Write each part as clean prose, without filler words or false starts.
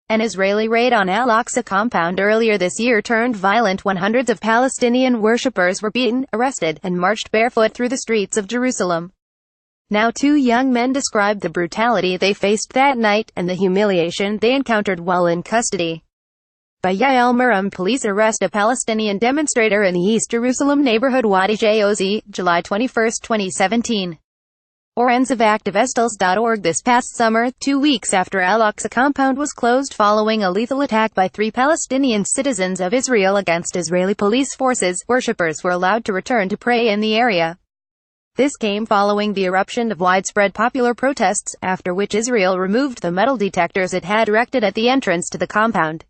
An Israeli raid on AlAqsa compound earlier this year turned violent when hundreds of Palestinian worshippers were beaten, arrested, and marched barefoot through the streets of Jerusalem. Now two young men described the brutality they faced that night, and the humiliation they encountered while in custody. By Yael Marom Police arrest a Palestinian demonstrator in the East Jerusalem neighborhood Wadi Joz, July 21, 2017. Oren This. This past summer, 2 weeks after AlAqsa compound was closed following a lethal attack by 3 Palestinian citizens of Israel against Israeli police forces, worshippers were allowed to return to pray in the area. This came following the eruption of widespread popular protests, after which Israel removed the metal detectors it had erected at the entrance to the compound.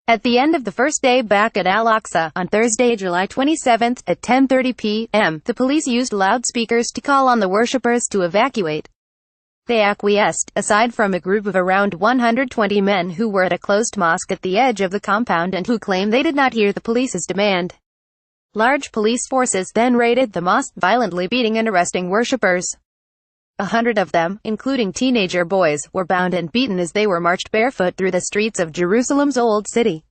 At the end of the first day back at AlAqsa, on Thursday, July 27, at 10:30 p.m., the police used loudspeakers to call on the worshippers to evacuate. They acquiesced, aside from a group of around 120 men who were at a closed mosque at the edge of the compound and who claimed they did not hear the police's demand. Large police forces then raided the mosque, violently beating and arresting worshippers. 100 of them, including teenager boys, were bound and beaten as they were marched barefoot through the streets of Jerusalem's Old City.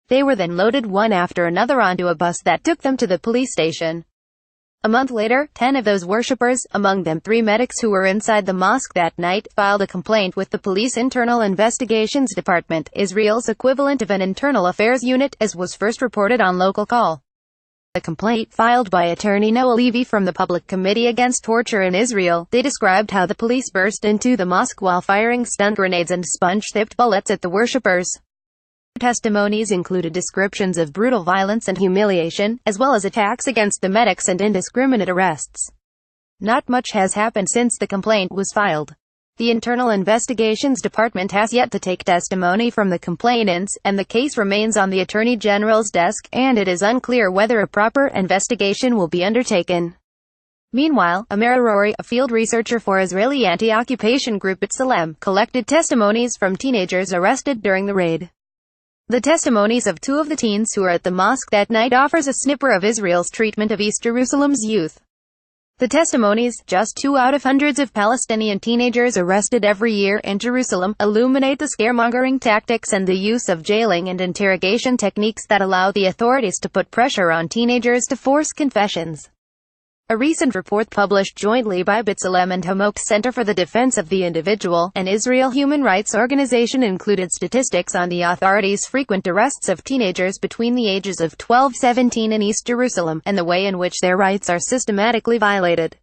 They were then loaded one after another onto a bus that took them to the police station. A month later, 10 of those worshippers, among them 3 medics who were inside the mosque that night, filed a complaint with the police Internal Investigations Department, Israel's equivalent of an internal affairs unit, as was first reported on Local Call. A complaint filed by attorney Noah Levy from the Public Committee Against Torture in Israel. They described how the police burst into the mosque while firing stun grenades and sponge-tipped bullets at the worshippers. Testimonies included descriptions of brutal violence and humiliation, as well as attacks against the medics and indiscriminate arrests. Not much has happened since the complaint was filed. The Internal Investigations Department has yet to take testimony from the complainants, and the case remains on the Attorney General's desk, and it is unclear whether a proper investigation will be undertaken. Meanwhile, Amir Rory, a field researcher for Israeli anti-occupation group B'Tselem, collected testimonies from teenagers arrested during the raid. The testimonies of 2 of the teens who were at the mosque that night offers a snipper of Israel's treatment of East Jerusalem's youth. The testimonies, just 2 out of hundreds of Palestinian teenagers arrested every year in Jerusalem, illuminate the scaremongering tactics and the use of jailing and interrogation techniques that allow the authorities to put pressure on teenagers to force confessions. A recent report published jointly by B'Tselem and Hamok Center for the Defense of the Individual, an Israel human rights organization, included statistics on the authorities' frequent arrests of teenagers between the ages of 12-17 in East Jerusalem, and the way in which their rights are systematically violated.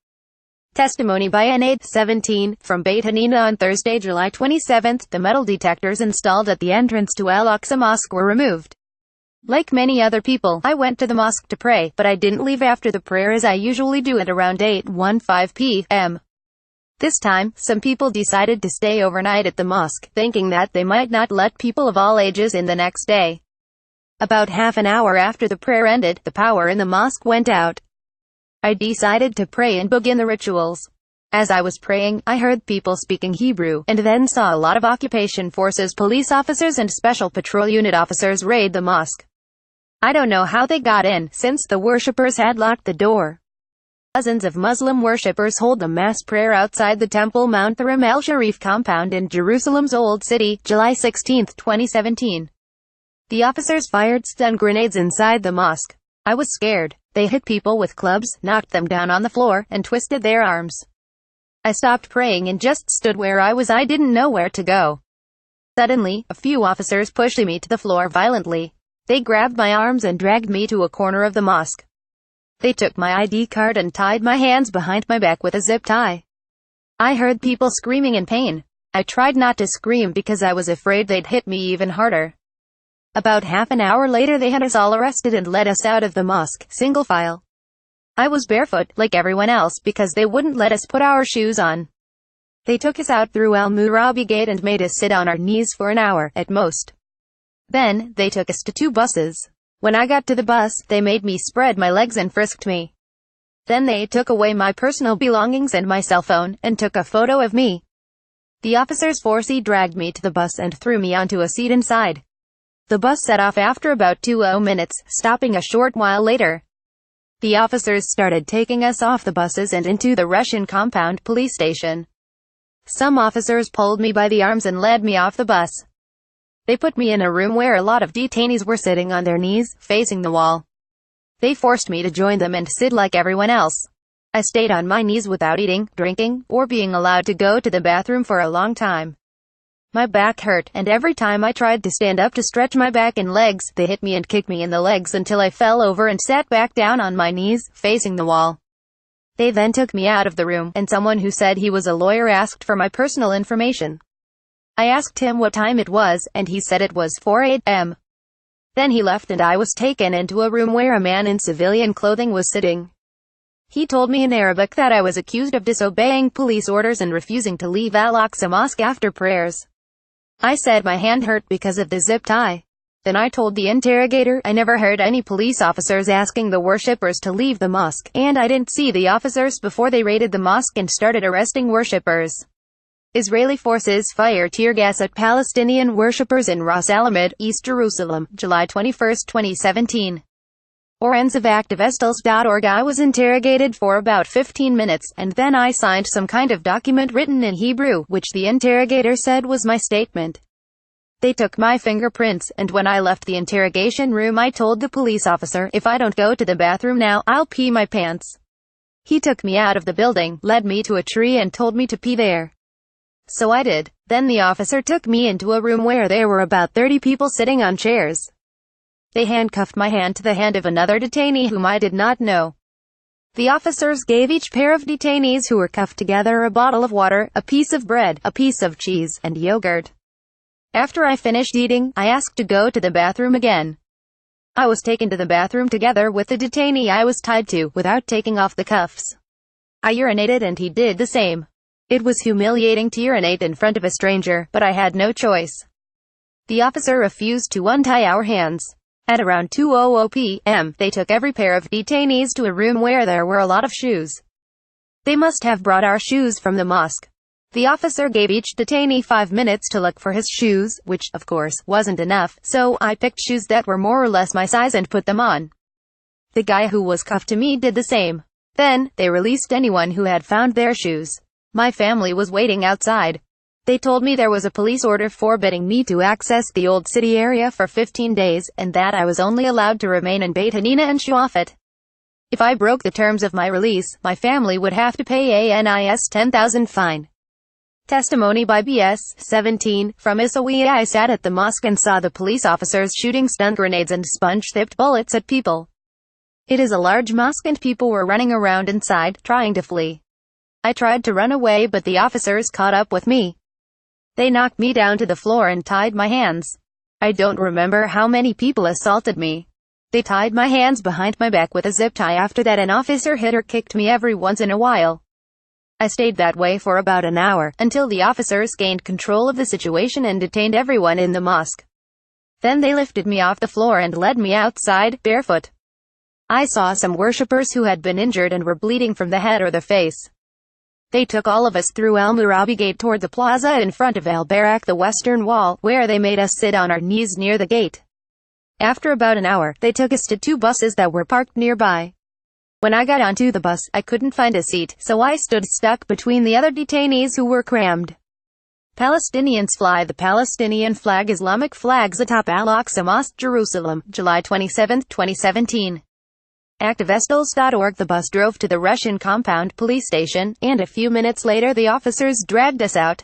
Testimony by N8, 17, from Beit Hanina on Thursday, July 27. The metal detectors installed at the entrance to AlAqsa Mosque were removed. Like many other people, I went to the mosque to pray, but I didn't leave after the prayer as I usually do at around 8:15 p.m. This time, some people decided to stay overnight at the mosque, thinking that they might not let people of all ages in the next day. About half an hour after the prayer ended, the power in the mosque went out. I decided to pray and begin the rituals. As I was praying, I heard people speaking Hebrew, and then saw a lot of occupation forces police officers and special patrol unit officers raid the mosque. I don't know how they got in, since the worshippers had locked the door. Dozens of Muslim worshippers hold a mass prayer outside the Temple Mount Haram el-Sharif compound in Jerusalem's Old City, July 16, 2017. The officers fired stun grenades inside the mosque. I was scared. They hit people with clubs, knocked them down on the floor, and twisted their arms. I stopped praying and just stood where I was. I didn't know where to go. Suddenly, a few officers pushed me to the floor violently. They grabbed my arms and dragged me to a corner of the mosque. They took my ID card and tied my hands behind my back with a zip tie. I heard people screaming in pain. I tried not to scream because I was afraid they'd hit me even harder. About half an hour later they had us all arrested and led us out of the mosque, single file. I was barefoot, like everyone else, because they wouldn't let us put our shoes on. They took us out through Al-Murabi Gate and made us sit on our knees for an hour, at most. Then, they took us to 2 buses. When I got to the bus, they made me spread my legs and frisked me. Then they took away my personal belongings and my cell phone, and took a photo of me. The officers forcibly dragged me to the bus and threw me onto a seat inside. The bus set off after about 2 minutes, stopping a short while later. The officers started taking us off the buses and into the Russian compound police station. Some officers pulled me by the arms and led me off the bus. They put me in a room where a lot of detainees were sitting on their knees, facing the wall. They forced me to join them and sit like everyone else. I stayed on my knees without eating, drinking, or being allowed to go to the bathroom for a long time. My back hurt, and every time I tried to stand up to stretch my back and legs, they hit me and kicked me in the legs until I fell over and sat back down on my knees, facing the wall. They then took me out of the room, and someone who said he was a lawyer asked for my personal information. I asked him what time it was, and he said it was 4 a.m. Then he left and I was taken into a room where a man in civilian clothing was sitting. He told me in Arabic that I was accused of disobeying police orders and refusing to leave AlAqsa mosque after prayers. I said my hand hurt because of the zip tie. Then I told the interrogator I never heard any police officers asking the worshippers to leave the mosque, and I didn't see the officers before they raided the mosque and started arresting worshippers. Israeli forces fire tear gas at Palestinian worshippers in Ras Al-Amid, East Jerusalem, July 21, 2017. Oren of activists.org. I was interrogated for about 15 minutes, and then I signed some kind of document written in Hebrew, which the interrogator said was my statement. They took my fingerprints, and when I left the interrogation room I told the police officer, if I don't go to the bathroom now, I'll pee my pants. He took me out of the building, led me to a tree and told me to pee there. So I did. Then the officer took me into a room where there were about 30 people sitting on chairs. They handcuffed my hand to the hand of another detainee whom I did not know. The officers gave each pair of detainees who were cuffed together a bottle of water, a piece of bread, a piece of cheese, and yogurt. After I finished eating, I asked to go to the bathroom again. I was taken to the bathroom together with the detainee I was tied to, without taking off the cuffs. I urinated and he did the same. It was humiliating to urinate in front of a stranger, but I had no choice. The officer refused to untie our hands. At around 2:00 p.m., they took every pair of detainees to a room where there were a lot of shoes. They must have brought our shoes from the mosque. The officer gave each detainee 5 minutes to look for his shoes, which, of course, wasn't enough, so I picked shoes that were more or less my size and put them on. The guy who was cuffed to me did the same. Then, they released anyone who had found their shoes. My family was waiting outside. They told me there was a police order forbidding me to access the old city area for 15 days, and that I was only allowed to remain in Beit Hanina and Shuafat. If I broke the terms of my release, my family would have to pay a NIS 10,000 fine. Testimony by BS, 17, from Isawiya. I sat at the mosque and saw the police officers shooting stun grenades and sponge-tipped bullets at people. It is a large mosque and people were running around inside, trying to flee. I tried to run away but the officers caught up with me. They knocked me down to the floor and tied my hands. I don't remember how many people assaulted me. They tied my hands behind my back with a zip tie. After that an officer hit or kicked me every once in a while. I stayed that way for about an hour, until the officers gained control of the situation and detained everyone in the mosque. Then they lifted me off the floor and led me outside, barefoot. I saw some worshippers who had been injured and were bleeding from the head or the face. They took all of us through Al-Murabi Gate toward the plaza in front of Al-Barak, the western wall, where they made us sit on our knees near the gate. After about an hour, they took us to 2 buses that were parked nearby. When I got onto the bus, I couldn't find a seat, so I stood stuck between the other detainees who were crammed. Palestinians fly the Palestinian flag. Islamic flags atop AlAqsa Mosque, Jerusalem, July 27, 2017. Activists.org. The bus drove to the Russian compound police station, and a few minutes later the officers dragged us out.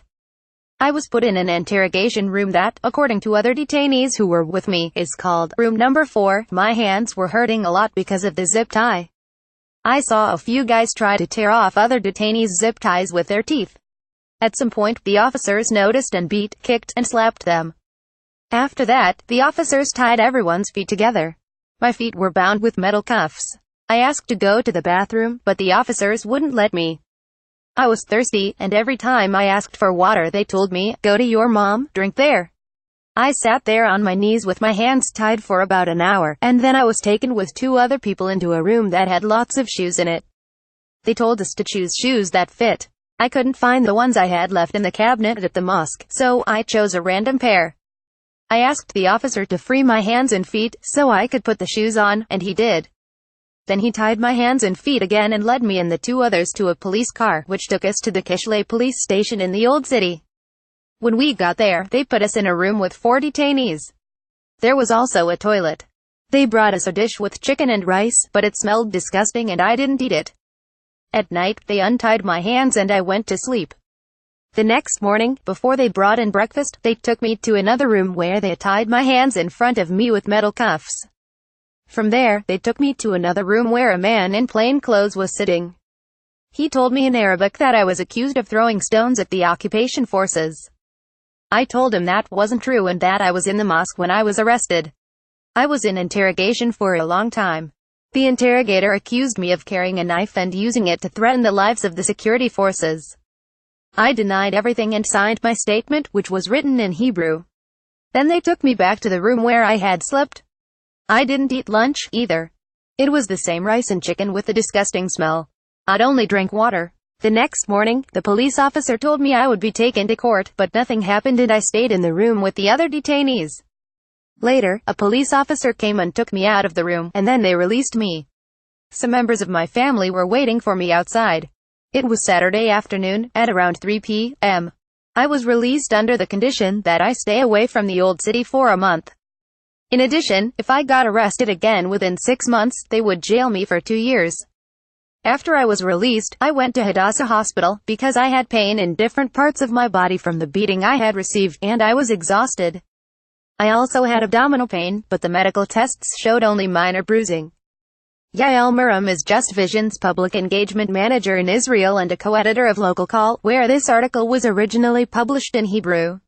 I was put in an interrogation room that, according to other detainees who were with me, is called room number 4. My hands were hurting a lot because of the zip tie. I saw a few guys try to tear off other detainees' zip ties with their teeth. At some point, the officers noticed and beat, kicked, and slapped them. After that, the officers tied everyone's feet together. My feet were bound with metal cuffs. I asked to go to the bathroom, but the officers wouldn't let me. I was thirsty, and every time I asked for water they told me, "Go to your mom, drink there." I sat there on my knees with my hands tied for about an hour, and then I was taken with 2 other people into a room that had lots of shoes in it. They told us to choose shoes that fit. I couldn't find the ones I had left in the cabinet at the mosque, so I chose a random pair. I asked the officer to free my hands and feet, so I could put the shoes on, and he did. Then he tied my hands and feet again and led me and the 2 others to a police car, which took us to the Kishle police station in the old city. When we got there, they put us in a room with 4 detainees. There was also a toilet. They brought us a dish with chicken and rice, but it smelled disgusting and I didn't eat it. At night, they untied my hands and I went to sleep. The next morning, before they brought in breakfast, they took me to another room where they tied my hands in front of me with metal cuffs. From there, they took me to another room where a man in plain clothes was sitting. He told me in Arabic that I was accused of throwing stones at the occupation forces. I told him that wasn't true and that I was in the mosque when I was arrested. I was in interrogation for a long time. The interrogator accused me of carrying a knife and using it to threaten the lives of the security forces. I denied everything and signed my statement, which was written in Hebrew. Then they took me back to the room where I had slept. I didn't eat lunch, either. It was the same rice and chicken with the disgusting smell. I'd only drank water. The next morning, the police officer told me I would be taken to court, but nothing happened and I stayed in the room with the other detainees. Later, a police officer came and took me out of the room, and then they released me. Some members of my family were waiting for me outside. It was Saturday afternoon, at around 3 p.m. I was released under the condition that I stay away from the old city for a month. In addition, if I got arrested again within 6 months, they would jail me for 2 years. After I was released, I went to AlAqsa hospital, because I had pain in different parts of my body from the beating I had received, and I was exhausted. I also had abdominal pain, but the medical tests showed only minor bruising. Yael Marom is Just Vision's public engagement manager in Israel and a co-editor of Local Call, where this article was originally published in Hebrew.